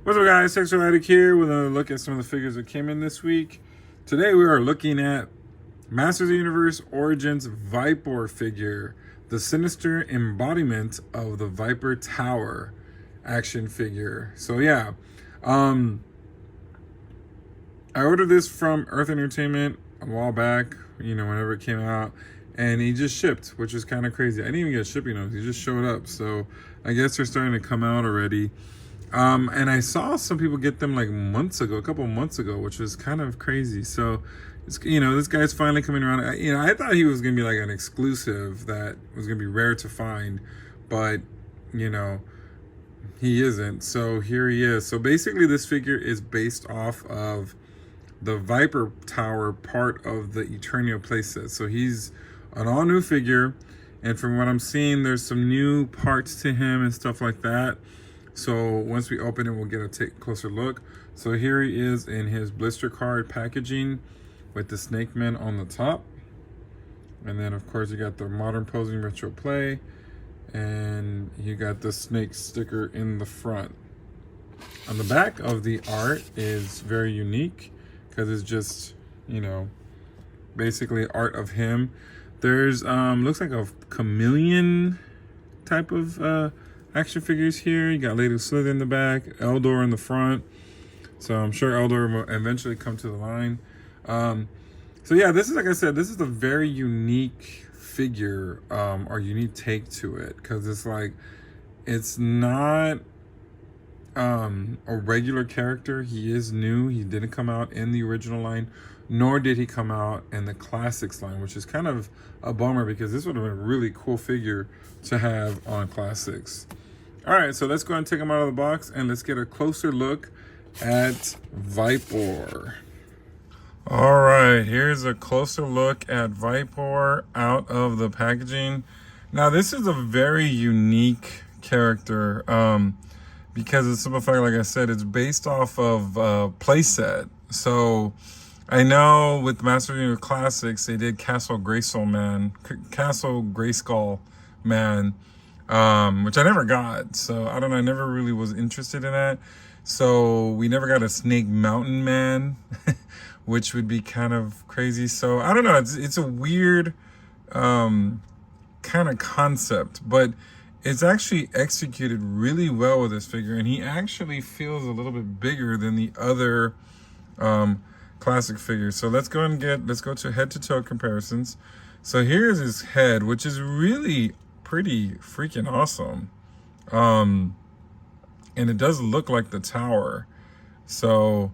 What's up, guys? Sexual here with a look at some of the figures that came in this week. Today we are looking at Masters of the Universe Origins Vypor figure, the sinister embodiment of the Vypor Tower action figure. So yeah, I ordered this from Earth Entertainment a while back, whenever it came out, and he just shipped, which is kind of crazy. I didn't even get shipping notes, he just showed up. So I guess they're starting to come out already. And I saw some people get them like a couple months ago, which was kind of crazy. So it's, this guy's finally coming around. I thought he was going to be like an exclusive that was going to be rare to find, but he isn't. So here he is. So basically this figure is based off of the Vypor Tower part of the Eternia playset. So he's an all new figure. And from what I'm seeing, there's some new parts to him and stuff like that. So once we open it, we'll get a closer look. So here he is in his blister card packaging with the Snake Man on the top. And then of course you got the modern posing retro play, and you got the snake sticker in the front. On the back of the art is very unique because it's just, basically art of him. There's looks like a chameleon type of action figures here. You got Lady Slither in the back, Eldor in the front. So I'm sure Eldor will eventually come to the line. So yeah, this is, like I said, this is a very unique figure, or unique take to it, because it's not a regular character. He is new. He didn't come out in the original line, nor did he come out in the classics line, which is kind of a bummer because this would have been a really cool figure to have on classics. All right, so let's go ahead and take him out of the box and let's get a closer look at Vypor. All right, here's a closer look at Vypor out of the packaging. Now, this is a very unique character because it's simple fact, like I said, it's based off of playset. So I know with Master of the Universe Classics, they did Castle Grayskull Man, which I never got. So I don't know, I never really was interested in that. So we never got a Snake Mountain Man, which would be kind of crazy. So I don't know, it's a weird kind of concept, but it's actually executed really well with this figure, and he actually feels a little bit bigger than the other classic figures. So let's go to head-to-toe comparisons. So here's his head, which is really pretty freaking awesome. And it does look like the tower. So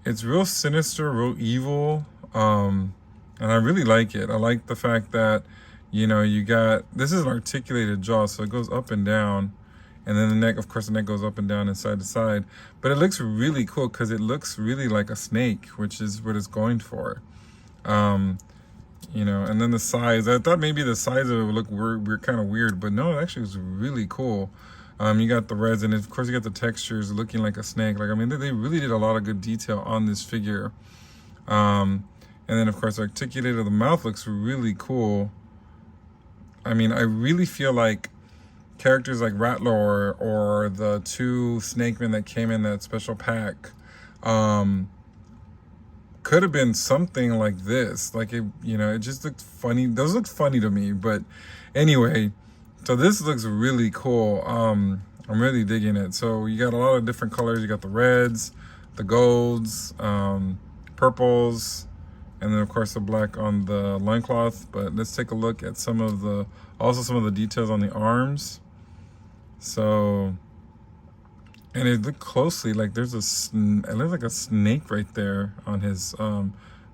it's real sinister, real evil. And I really like it. I like the fact that, this is an articulated jaw, so it goes up and down. And then the neck, of course, the neck goes up and down and side to side. But it looks really cool because it looks really like a snake, which is what it's going for. And then the size. I thought maybe the size of it would look weird, kind of weird, but no, it actually was really cool. You got the reds, and of course you got the textures looking like a snake. They really did a lot of good detail on this figure. And then, of course, articulated, the mouth looks really cool. I really feel like characters like Rattler or the two Snake Men that came in that special pack could have been something like this. It just looked funny. Those looked funny to me. But anyway, so this looks really cool. I'm really digging it. So you got a lot of different colors. You got the reds, the golds, purples, and then of course the black on the loincloth. But let's take a look at some of the details on the arms. So, and it looked closely like it looks like a snake right there on his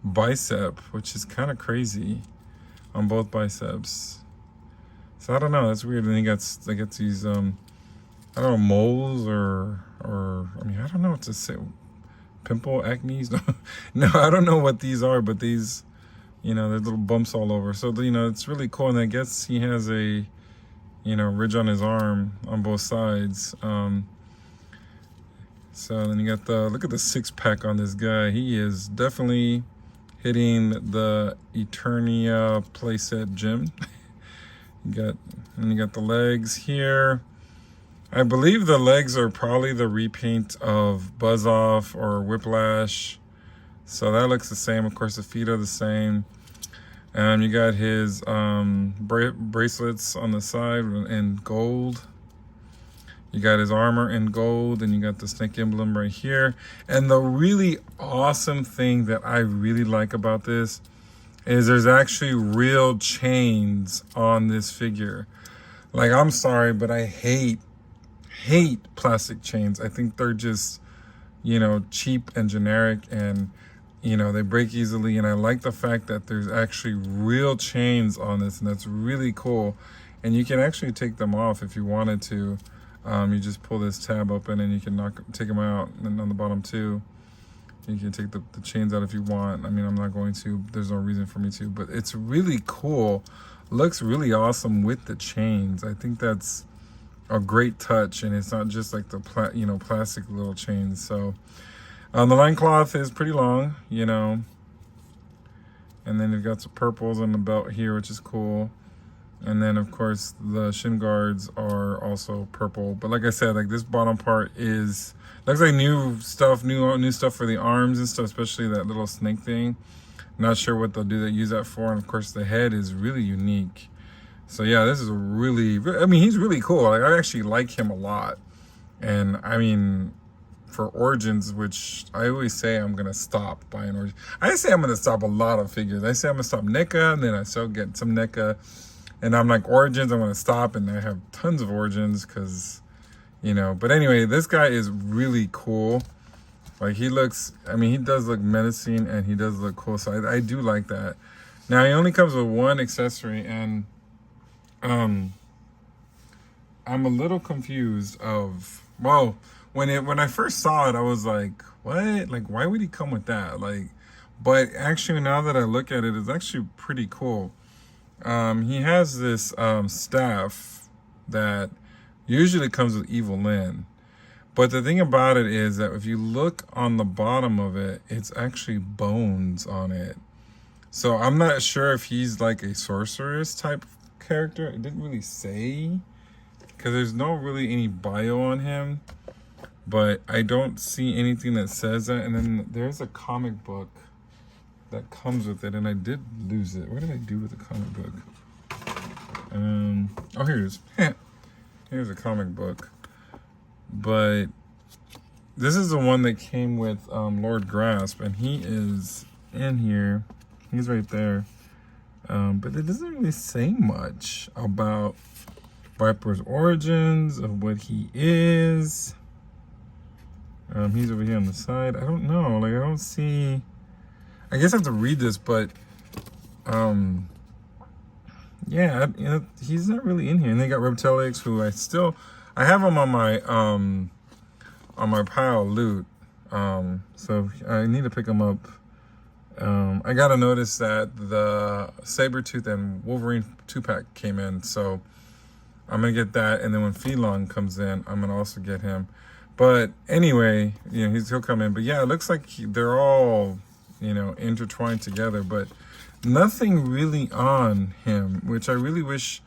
bicep, which is kind of crazy on both biceps. So I don't know, that's weird. And he gets these I don't know, moles or I don't know what to say. Pimple, acne? No, I don't know what these are, but these, there's little bumps all over. So, it's really cool. And I guess he has a, ridge on his arm on both sides. So then you got look at the six-pack on this guy. He is definitely hitting the Eternia playset gym. you got the legs here. I believe the legs are probably the repaint of Buzz Off or Whiplash. So that looks the same. Of course, the feet are the same. You got his bracelets on the side in gold. You got his armor in gold, and you got the snake emblem right here. And the really awesome thing that I really like about this is there's actually real chains on this figure. Like, I'm sorry, but I hate plastic chains. I think they're just, cheap and generic, and they break easily. And I like the fact that there's actually real chains on this, and that's really cool. And you can actually take them off if you wanted to. You just pull this tab open and you can take them out. And on the bottom too, you can take the chains out if you want. I mean, I'm not going to, there's no reason for me to, but it's really cool. Looks really awesome with the chains. I think that's a great touch, and it's not just like the plastic little chains. So the loincloth is pretty long, and then you've got some purples on the belt here, which is cool. And then of course the shin guards are also purple. But like I said, like this bottom part looks like new stuff for the arms and stuff, especially that little snake thing. Not sure what they'll use that for. And of course the head is really unique. So yeah, this is he's really cool. Like, I actually like him a lot. And I mean, for Origins, which I always say I'm gonna stop buying Origins. I say I'm gonna stop a lot of figures. I say I'm gonna stop NECA, and then I still get some NECA. And I'm like, Origins, I'm gonna stop, and I have tons of Origins because, But anyway, this guy is really cool. Like, he does look menacing, and he does look cool. So I do like that. Now, he only comes with one accessory, and I'm a little confused when I first saw it, I was like, what? Like, why would he come with that? Like, but actually, now that I look at it, it's actually pretty cool. He has this staff that usually comes with Evil Lyn. But the thing about it is that if you look on the bottom of it, it's actually bones on it. So I'm not sure if he's like a sorceress type character. It didn't really say, because there's no really any bio on him. But I don't see anything that says that. And then there's a comic book that comes with it, and I did lose it. What did I do with the comic book? Oh, here it is. Here's a comic book. But this is the one that came with Lord Grasp, and he is in here. He's right there. But it doesn't really say much about Vypor's origins, of what he is. He's over here on the side. I don't know. Like, I don't see... I guess I have to read this, but yeah, he's not really in here. And they got Reptilix, who I have him on my pile of loot. So I need to pick him up. I gotta notice that the Sabretooth and Wolverine 2-pack came in, so I'm gonna get that. And then when Felon comes in, I'm gonna also get him. But anyway, he'll come in. But yeah, it looks like they're all intertwined together, but nothing really on him, which I really wish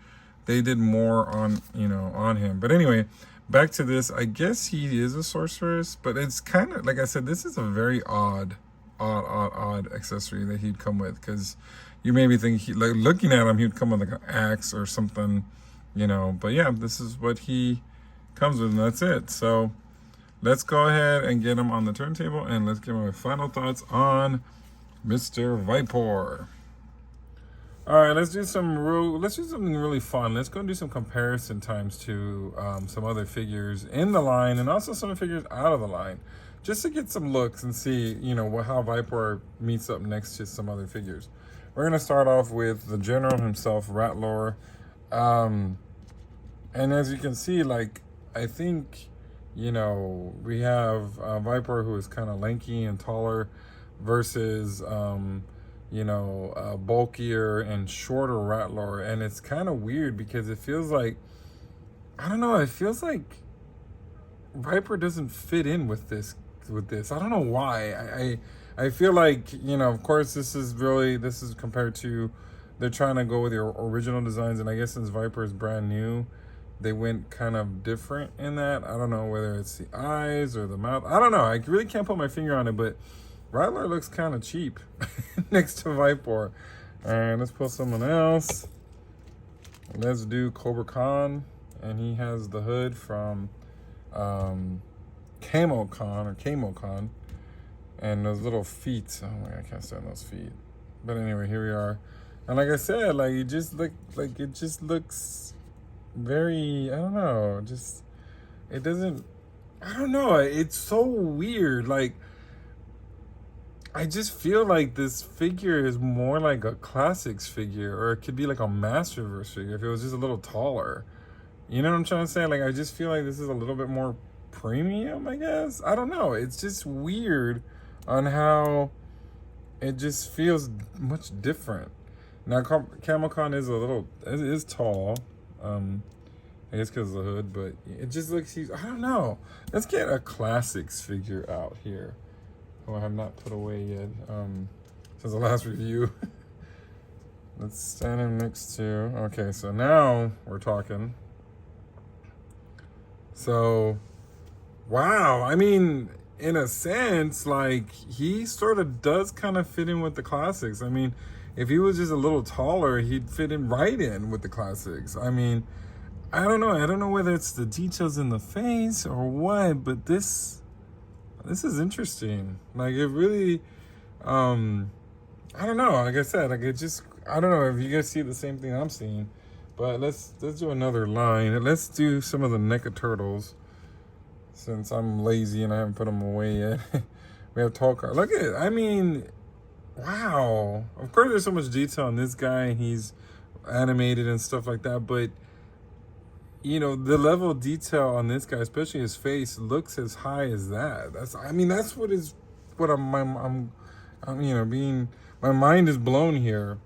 they did more on, on him. But anyway, back to this. I guess he is a sorceress, but it's kind of, like I said, this is a very odd accessory that he'd come with, because you maybe think like looking at him, he'd come with like an axe or something, but yeah, this is what he comes with, and that's it. So let's go ahead and get him on the turntable, and let's give him my final thoughts on Mr. Vypor. All right, let's do something really fun. Let's go do some comparison times to some other figures in the line, and also some figures out of the line, just to get some looks and see, how Vypor meets up next to some other figures. We're gonna start off with the General himself, Ratlor, and as you can see, like, I think, we have Vypor, who is kind of lanky and taller, versus bulkier and shorter Ratlor. And it's kind of weird because it feels like, I don't know, it feels like Vypor doesn't fit in with this. I don't know why. I feel like, of course, this is compared to, they're trying to go with your original designs, and I guess since Vypor is brand new, they went kind of different in that. I don't know whether it's the eyes or the mouth. I don't know. I really can't put my finger on it, but Rattler looks kind of cheap next to Vypor. And let's pull someone else. Let's do Cobra Khan, and he has the hood from Camo Con, and those little feet. Oh my God, I can't stand those feet. But anyway, here we are. And like I said, like it just looks very, I don't know, just it doesn't, I don't know, it's so weird. Like I just feel like this figure is more like a classics figure, or it could be like a Masterverse figure if it was just a little taller. You know what I'm trying to say? Like I just feel like this is a little bit more premium, I guess. I don't know. It's just weird on how it just feels much different. Now, Camocon is it is tall. I guess because of the hood, but it just looks, I don't know. Let's get a classics figure out here, who I have not put away yet since the last review. Let's stand him next to, okay, so now we're talking. So, wow, I mean, in a sense, like, he sort of does kind of fit in with the classics. I mean, if he was just a little taller, he'd fit in right in with the classics. I mean, I don't know. I don't know whether it's the details in the face or what, but this is interesting. Like, it really, I don't know. Like I said, like, it just, I don't know if you guys see the same thing I'm seeing, but let's do another line. Let's do some of the NECA turtles, since I'm lazy and I haven't put them away yet. We have Tolkar. Look at it. I mean, wow. Of course, there's so much detail on this guy. He's animated and stuff like that, but you know, the level of detail on this guy, especially his face, looks as high as that. That's what I'm you know, my mind is blown here.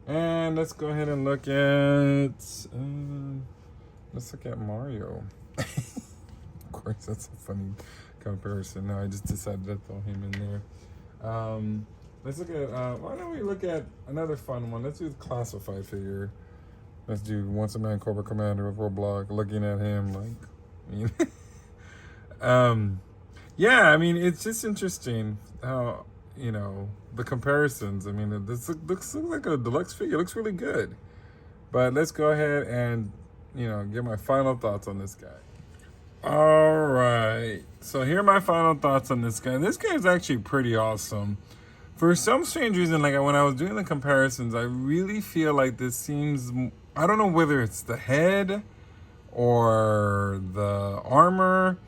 And let's go ahead and look at Mario. Of course, that's a funny comparison. No, I just decided to throw him in there. Let's look at why don't we look at another fun one? Let's do the classified figure. Let's do Once a Man Cobra Commander with Roblox, looking at him like, I mean, yeah, I mean, it's just interesting how, you know, the comparisons. I mean, this looks like a deluxe figure. It looks really good. But let's go ahead and, you know, get my final thoughts on this guy. All right. So here are my final thoughts on this guy. This guy is actually pretty awesome. For some strange reason, like when I was doing the comparisons, I really feel like this seems, I don't know whether it's the head or the armor.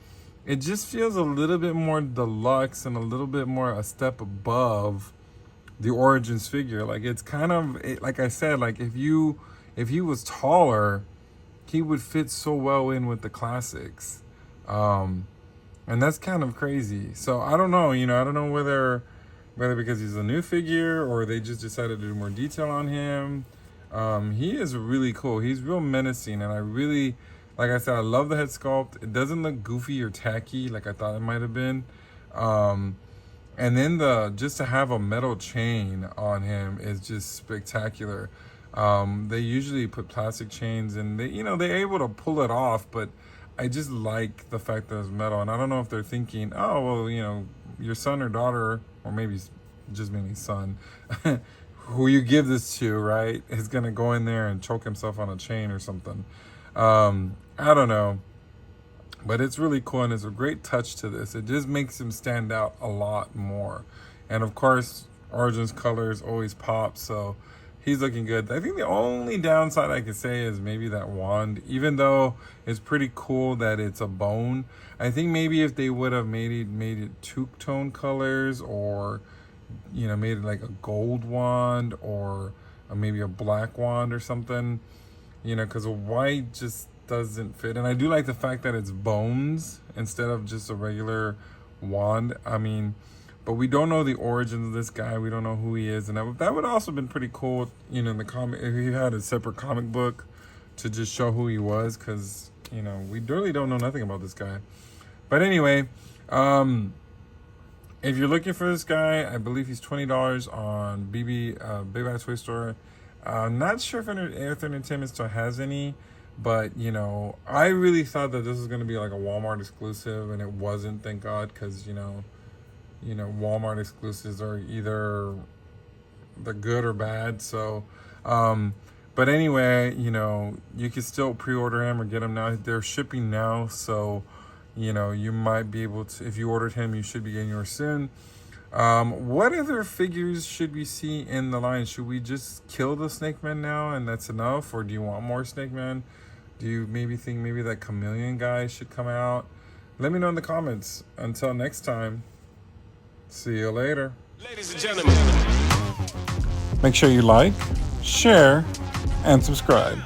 It just feels a little bit more deluxe and a little bit more a step above the Origins figure. Like it's kind of, like I said, like if he was taller, he would fit so well in with the classics. And that's kind of crazy. So I don't know, you know, I don't know whether because he's a new figure or they just decided to do more detail on him. He is really cool. He's real menacing, and I really, like I said, I love the head sculpt. It doesn't look goofy or tacky like I thought it might have been. And then just to have a metal chain on him is just spectacular. They usually put plastic chains, and they're able to pull it off, but I just like the fact that it's metal. And I don't know if they're thinking, oh, well, you know, your son or daughter, or maybe just mainly son, who you give this to, right, is going to go in there and choke himself on a chain or something. I don't know. But it's really cool, and it's a great touch to this. It just makes him stand out a lot more. And, of course, Origins colors always pop, so he's looking good. I think the only downside I could say is maybe that wand. Even though it's pretty cool that it's a bone, I think maybe if they would have made it two-tone colors, or, you know, made it like a gold wand, or maybe a black wand or something, you know, because a white just doesn't fit. And I do like the fact that it's bones instead of just a regular wand. I mean, but we don't know the origins of this guy. We don't know who he is, and that would also been pretty cool, you know, in the comic, if he had a separate comic book to just show who he was, because, you know, we really don't know nothing about this guy. But anyway, if you're looking for this guy, I believe he's $20 on Big Bad Toy Store. Not sure if Earth Entertainment still has any, But, you know, I really thought that this was going to be like a Walmart exclusive, and it wasn't, thank God, because, you know, Walmart exclusives are either the good or bad. So, but anyway, you know, you can still pre-order him or get him now. They're shipping now, so, you know, you might be able to, if you ordered him, you should be getting yours soon. What other figures should we see in the line? Should we just kill the Snake Man now and that's enough? Or do you want more Snake Man? Do you maybe think maybe that Chameleon guy should come out? Let me know in the comments. Until next time, see you later. Ladies and gentlemen. Make sure you like, share, and subscribe.